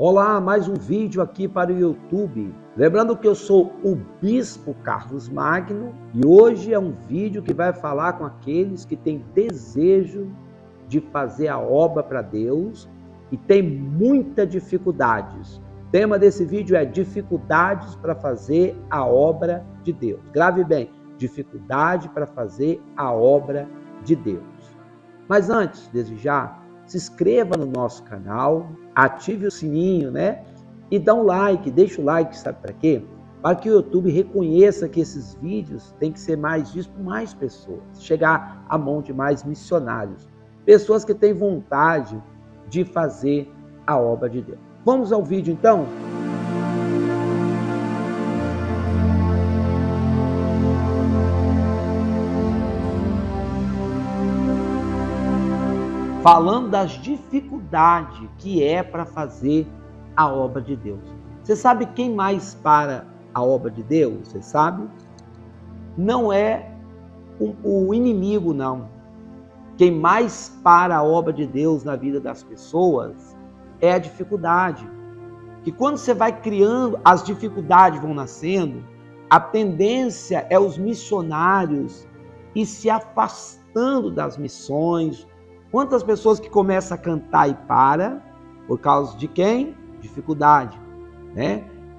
Olá, mais um vídeo aqui para o YouTube. Lembrando que eu sou o Bispo Carlos Magno e hoje é um vídeo que vai falar com aqueles que têm desejo de fazer a obra para Deus e tem muitas dificuldades. O tema desse vídeo é dificuldades para fazer a obra de Deus. Grave bem, dificuldade para fazer a obra de Deus. Mas antes, desde já, se inscreva no nosso canal, ative o sininho, E dá um like, deixa o like, sabe para quê? Para que o YouTube reconheça que esses vídeos têm que ser mais vistos por mais pessoas, chegar à mão de mais missionários, pessoas que têm vontade de fazer a obra de Deus. Vamos ao vídeo então? Falando das dificuldades que é para fazer a obra de Deus. Você sabe quem mais para a obra de Deus? Você sabe? Não é o inimigo, não. Quem mais para a obra de Deus na vida das pessoas é a dificuldade. Que quando você vai criando, as dificuldades vão nascendo, a tendência é os missionários ir se afastando das missões. Quantas pessoas que começam a cantar e para, por causa de quem? Dificuldade,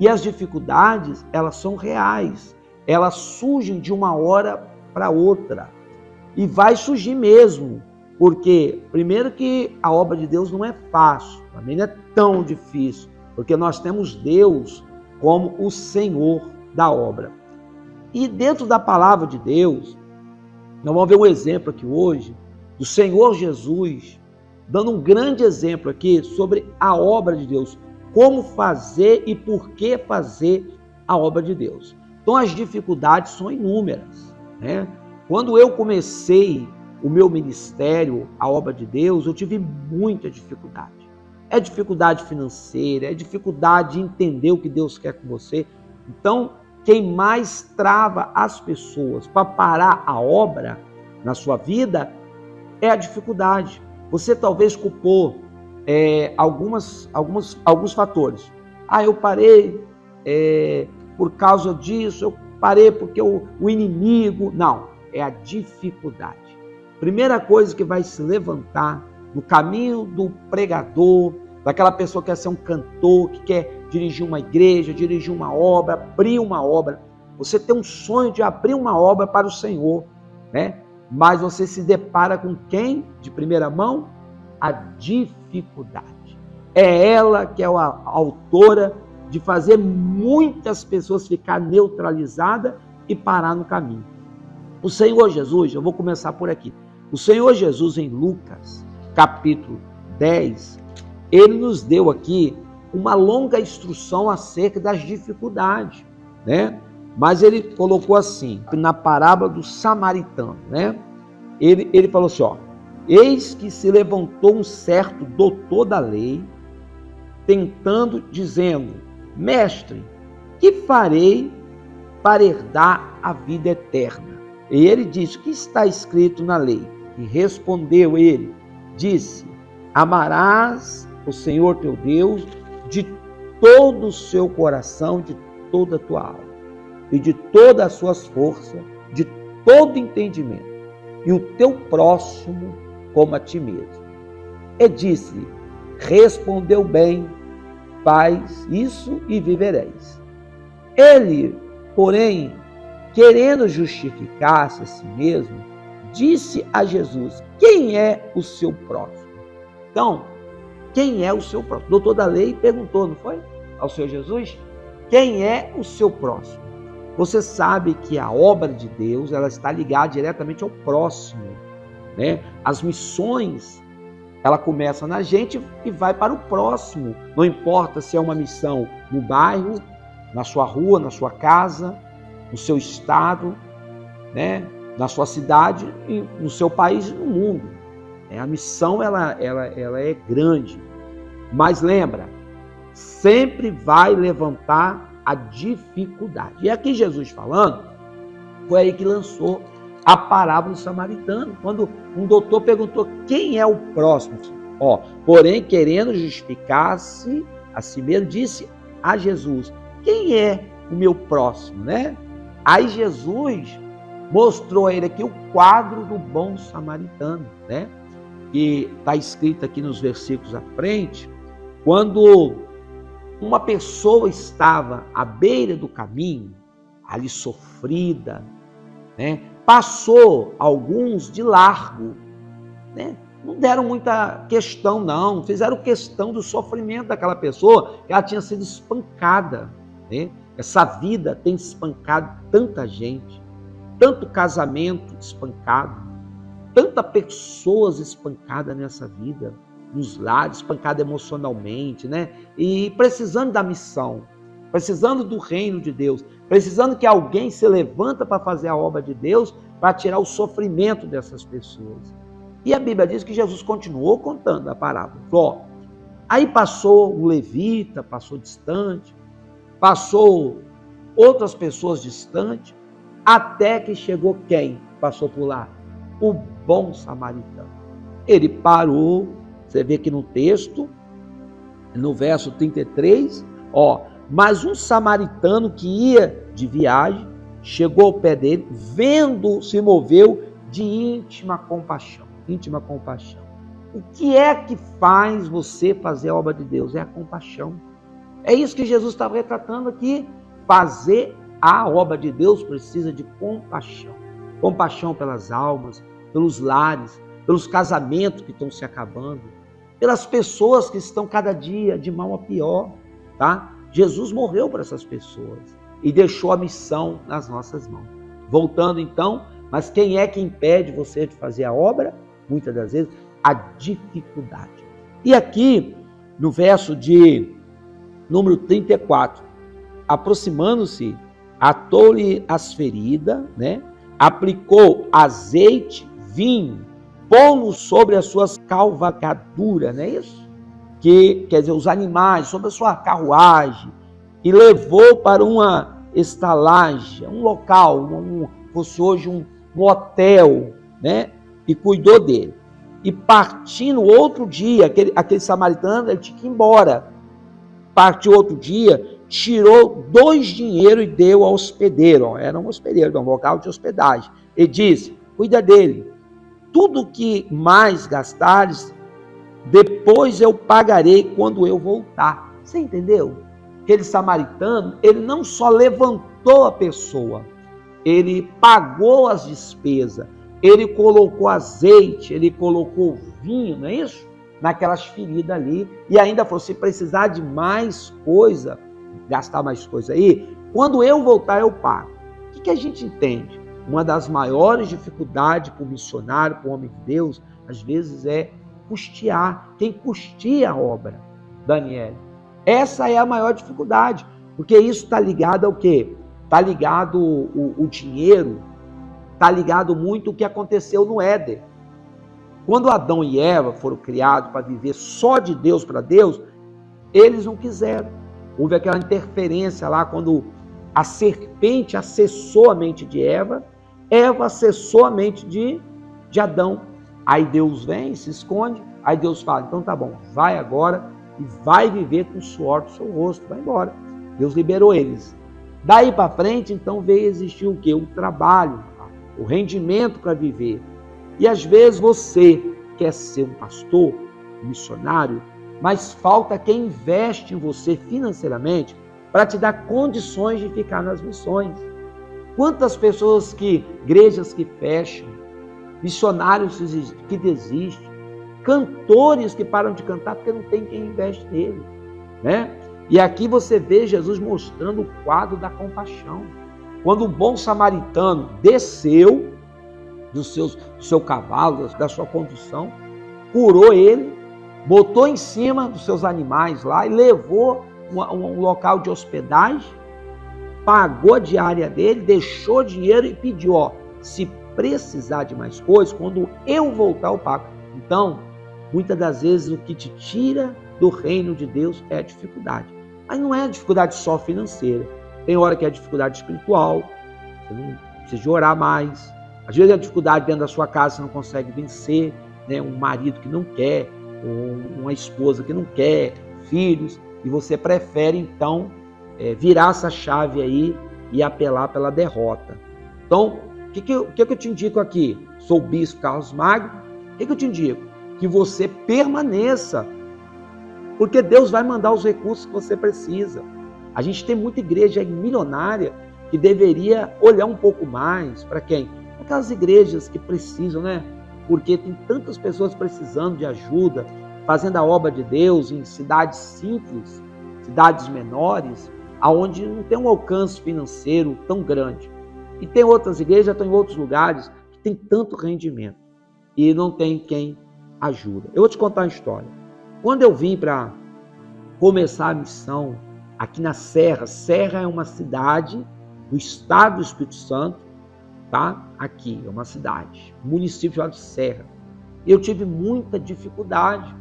E as dificuldades, elas são reais. Elas surgem de uma hora para outra. E vai surgir mesmo. Porque, primeiro que a obra de Deus não é fácil, também não é tão difícil. Porque nós temos Deus como o Senhor da obra. E dentro da palavra de Deus, nós vamos ver um exemplo aqui hoje, do Senhor Jesus, dando um grande exemplo aqui sobre a obra de Deus, como fazer e por que fazer a obra de Deus. Então as dificuldades são inúmeras, Quando eu comecei o meu ministério, a obra de Deus, eu tive muita dificuldade. É dificuldade financeira, é dificuldade de entender o que Deus quer com você. Então, quem mais trava as pessoas para parar a obra na sua vida é a dificuldade. Você talvez culpou alguns fatores. Eu parei por causa disso, eu parei porque o inimigo... Não, é a dificuldade. Primeira coisa que vai se levantar no caminho do pregador, daquela pessoa que quer ser um cantor, que quer dirigir uma igreja, dirigir uma obra, abrir uma obra. Você tem um sonho de abrir uma obra para o Senhor, Mas você se depara com quem, de primeira mão? A dificuldade. É ela que é a autora de fazer muitas pessoas ficar neutralizadas e parar no caminho. O Senhor Jesus, eu vou começar por aqui. O Senhor Jesus, em Lucas, capítulo 10, ele nos deu aqui uma longa instrução acerca das dificuldades, Mas ele colocou assim, na parábola do samaritano, Ele falou assim, eis que se levantou um certo doutor da lei, tentando, dizendo, mestre, que farei para herdar a vida eterna? E ele disse, o que está escrito na lei? E respondeu ele, disse, amarás o Senhor teu Deus de todo o seu coração, de toda a tua alma, e de todas as suas forças, de todo entendimento, e o teu próximo como a ti mesmo. E disse, respondeu bem, faz isso e vivereis. Ele, porém, querendo justificar-se a si mesmo, disse a Jesus, quem é o seu próximo? Então, quem é o seu próximo? O doutor da lei perguntou, não foi? Ao Senhor Jesus, quem é o seu próximo? Você sabe que a obra de Deus, ela está ligada diretamente ao próximo, As missões, ela começa na gente e vai para o próximo. Não importa se é uma missão no bairro, na sua rua, na sua casa, no seu estado, na sua cidade, no seu país e no mundo. A missão, ela é grande. Mas lembra, sempre vai levantar a dificuldade. E aqui Jesus falando, foi aí que lançou a parábola do samaritano, quando um doutor perguntou quem é o próximo. Porém, querendo justificar-se a si mesmo, disse a Jesus: quem é o meu próximo, né? Aí Jesus mostrou a ele aqui o quadro do bom samaritano, né? Que está escrito aqui nos versículos à frente, quando uma pessoa estava à beira do caminho, ali sofrida, né? Passou alguns de largo, né? Não deram muita questão, não. Fizeram questão do sofrimento daquela pessoa, que ela tinha sido espancada, né? Essa vida tem espancado tanta gente, tanto casamento espancado, tanta pessoas espancadas nessa vida, nos lares, espancada emocionalmente, né? E precisando da missão, precisando do reino de Deus, precisando que alguém se levanta para fazer a obra de Deus, para tirar o sofrimento dessas pessoas. E a Bíblia diz que Jesus continuou contando a parábola. Falou, aí passou um levita, passou distante, passou outras pessoas distantes, até que chegou quem passou por lá? O bom samaritano. Ele parou, você vê aqui no texto, no verso 33, mas um samaritano que ia de viagem, chegou ao pé dele, vendo, se moveu de íntima compaixão. Íntima compaixão. O que é que faz você fazer a obra de Deus? É a compaixão. É isso que Jesus estava retratando aqui. Fazer a obra de Deus precisa de compaixão. Compaixão pelas almas, pelos lares, pelos casamentos que estão se acabando, pelas pessoas que estão cada dia de mal a pior, tá? Jesus morreu por essas pessoas e deixou a missão nas nossas mãos. Voltando então, mas quem é que impede você de fazer a obra? Muitas das vezes, a dificuldade. E aqui, no verso de número 34, aproximando-se, atou-lhe as feridas, né? Aplicou azeite, vinho, pô-lo sobre as suas cavalgaduras, não é isso? Que quer dizer, os animais, sobre a sua carruagem, e levou para uma estalagem, um local, fosse hoje um hotel, né? E cuidou dele. E partindo outro dia, aquele samaritano, ele tinha que ir embora. Partiu outro dia, tirou 2 dinheiros e deu ao hospedeiro. Era um hospedeiro, um local de hospedagem. E disse, cuida dele. Tudo que mais gastares, depois eu pagarei quando eu voltar. Você entendeu? Aquele samaritano, ele não só levantou a pessoa, ele pagou as despesas, ele colocou azeite, ele colocou vinho, não é isso? Naquelas feridas ali, e ainda falou, se precisar de mais coisa, gastar mais coisa aí, quando eu voltar eu pago. O que a gente entende? Uma das maiores dificuldades para o missionário, para o homem de Deus, às vezes é custear. Quem custeia a obra, Daniel? Essa é a maior dificuldade, porque isso está ligado ao quê? Está ligado o dinheiro, está ligado muito o que aconteceu no Éden. Quando Adão e Eva foram criados para viver só de Deus para Deus, eles não quiseram. Houve aquela interferência lá, quando a serpente acessou a mente de Eva, Eva acessou a mente de Adão. Aí Deus vem, se esconde, aí Deus fala, então tá bom, vai agora e vai viver com o suor do seu rosto, vai embora. Deus liberou eles. Daí para frente, então, veio existir o quê? O trabalho, o rendimento para viver. E às vezes você quer ser um pastor, um missionário, mas falta quem investe em você financeiramente para te dar condições de ficar nas missões. Quantas pessoas igrejas que fecham, missionários que desistem, cantores que param de cantar porque não tem quem investe nele, né? E aqui você vê Jesus mostrando o quadro da compaixão. Quando o bom samaritano desceu do seu cavalo, da sua condução, curou ele, botou em cima dos seus animais lá e levou um local de hospedagem, pagou a diária dele, deixou dinheiro e pediu, se precisar de mais coisas, quando eu voltar eu pago. Então, muitas das vezes o que te tira do reino de Deus é a dificuldade. Mas não é a dificuldade só financeira. Tem hora que é a dificuldade espiritual, você não precisa orar mais. Às vezes é a dificuldade dentro da sua casa, você não consegue vencer, né? Um marido que não quer, ou uma esposa que não quer, filhos. e você prefere então virar essa chave aí e apelar pela derrota. Então, o que eu te indico aqui? Sou o Bispo Carlos Magno. O que eu te indico? Que você permaneça, porque Deus vai mandar os recursos que você precisa. A gente tem muita igreja milionária que deveria olhar um pouco mais para quem? Aquelas igrejas que precisam, né? Porque tem tantas pessoas precisando de ajuda, fazendo a obra de Deus em cidades simples, cidades menores, aonde não tem um alcance financeiro tão grande. E tem outras igrejas, estão em outros lugares, que tem tanto rendimento e não tem quem ajuda. Eu vou te contar uma história. Quando eu vim para começar a missão aqui na Serra, Serra é uma cidade do estado do Espírito Santo, tá? Aqui é uma cidade, um município chamado Serra. Eu tive muita dificuldade.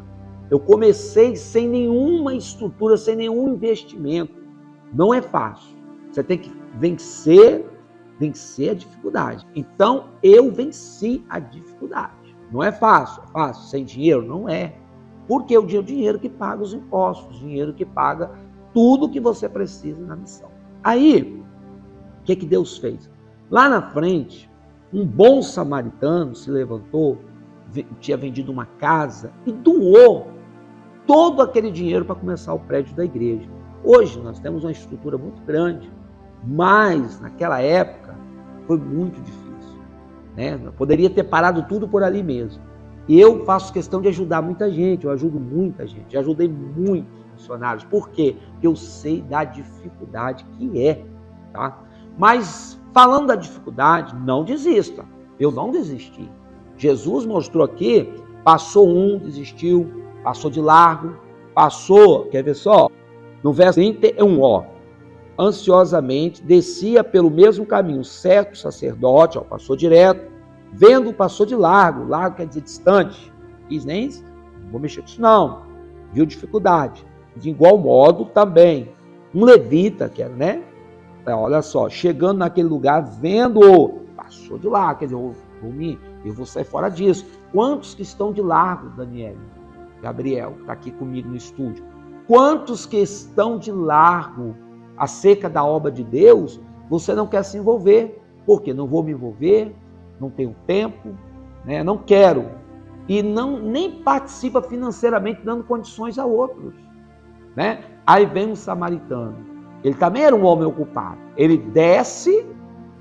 Eu comecei sem nenhuma estrutura, sem nenhum investimento. Não é fácil. Você tem que vencer a dificuldade. Então, eu venci a dificuldade. Não é fácil. É fácil? Sem dinheiro? Não é. Porque o dinheiro que paga os impostos, o dinheiro que paga tudo que você precisa na missão. Aí, o que Deus fez? Lá na frente, um bom samaritano se levantou, tinha vendido uma casa e doou todo aquele dinheiro para começar o prédio da igreja. Hoje nós temos uma estrutura muito grande, mas naquela época foi muito difícil, né? Eu poderia ter parado tudo por ali mesmo. E eu faço questão de ajudar muita gente, eu ajudo muita gente, já ajudei muitos missionários. Por quê? Porque eu sei da dificuldade que é, tá? Mas falando da dificuldade, não desista. Eu não desisti. Jesus mostrou aqui, passou um, desistiu, passou de largo, passou, quer ver só? No verso 31, ansiosamente descia pelo mesmo caminho, certo sacerdote, passou direto, vendo, passou de largo, largo quer dizer distante, quis nem, não vou mexer com isso não, viu dificuldade. De igual modo também, um levita, que era, né? Olha só, chegando naquele lugar, vendo-o, passou de largo, quer dizer, eu vou sair fora disso. Quantos que estão de largo, Daniel? Gabriel, que está aqui comigo no estúdio. Quantos que estão de largo acerca da obra de Deus, você não quer se envolver? Por quê? Não vou me envolver, não tenho tempo, né? Não quero. E nem participa financeiramente dando condições a outros, né? Aí vem um samaritano. Ele também era um homem ocupado. Ele desce,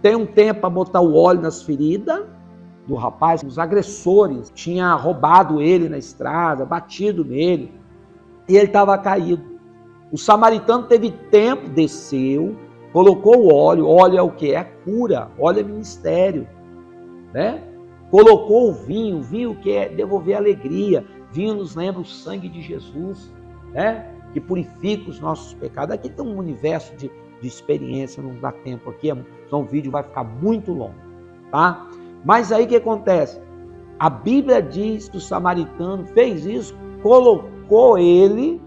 tem um tempo para botar o óleo nas feridas do rapaz. Os agressores tinham roubado ele na estrada, batido nele, e ele estava caído. O samaritano teve tempo, desceu, colocou o óleo. Óleo é o quê? É cura, óleo é ministério, né? Colocou o vinho que é devolver alegria. Vinho nos lembra o sangue de Jesus, né? Que purifica os nossos pecados. Aqui tem um universo de experiência, não dá tempo aqui, então o vídeo vai ficar muito longo, tá? Mas aí o que acontece? A Bíblia diz que o samaritano fez isso, colocou ele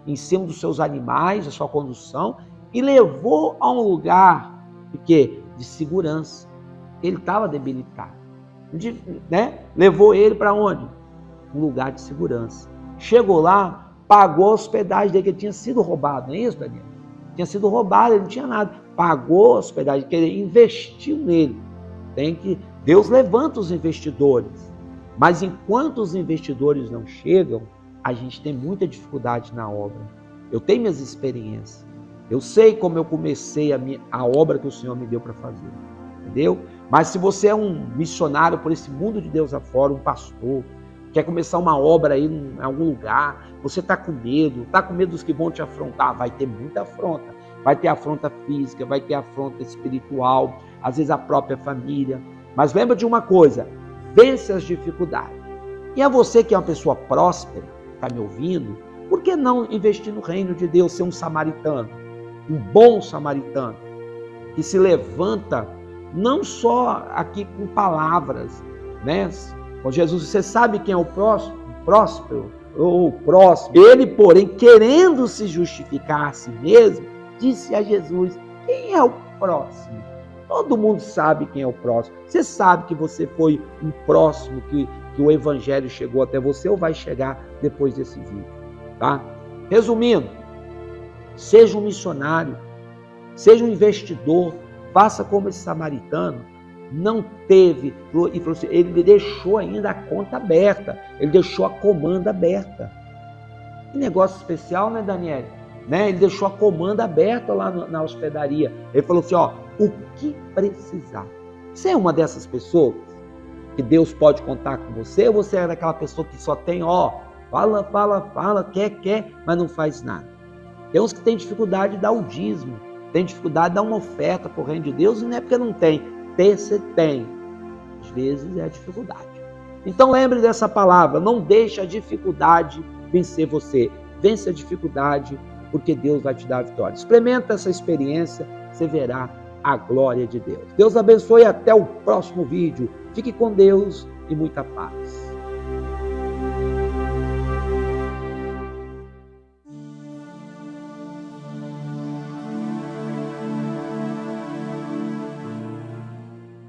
em cima dos seus animais, da sua condução, e levou a um lugar de quê? De segurança. Ele estava debilitado, né? Levou ele para onde? Um lugar de segurança. Chegou lá, pagou a hospedagem dele, que ele tinha sido roubado, não é isso, Daniel? Tinha sido roubado, ele não tinha nada. Pagou a hospedagem, que ele investiu nele. Deus levanta os investidores. Mas enquanto os investidores não chegam, a gente tem muita dificuldade na obra. Eu tenho minhas experiências. Eu sei como eu comecei a obra que o Senhor me deu para fazer. Entendeu? Mas se você é um missionário por esse mundo de Deus afora, um pastor, quer começar uma obra aí em algum lugar, você está com medo dos que vão te afrontar, vai ter muita afronta. Vai ter afronta física, vai ter afronta espiritual, às vezes a própria família. Mas lembra de uma coisa, vence as dificuldades. E a você que é uma pessoa próspera, está me ouvindo, por que não investir no reino de Deus, ser um samaritano? Um bom samaritano, que se levanta não só aqui com palavras, né? Com Jesus, você sabe quem é o próspero ou o próximo? Ele, porém, querendo se justificar a si mesmo, disse a Jesus, quem é o próximo? Todo mundo sabe quem é o próximo. Você sabe que você foi um próximo, que o evangelho chegou até você ou vai chegar depois desse vídeo, tá? Resumindo, Seja um missionário, seja um investidor, faça como esse samaritano. Não teve, e falou assim, ele deixou ainda a conta aberta, ele deixou a comanda aberta. Que negócio especial, né, Daniel? Né? Ele deixou a comanda aberta lá na hospedaria. Ele falou assim, ó, o que precisar. Você é uma dessas pessoas que Deus pode contar com você, ou você é daquela pessoa que só tem, ó, fala, quer, mas não faz nada? Tem uns que têm dificuldade de dar o dízimo, tem dificuldade de dar uma oferta para o reino de Deus, e não é porque não tem. Você tem. Às vezes é a dificuldade. Então lembre dessa palavra, não deixe a dificuldade vencer você. Vence a dificuldade, porque Deus vai te dar a vitória. Experimenta essa experiência, você verá a glória de Deus. Deus abençoe, até o próximo vídeo. Fique com Deus e muita paz.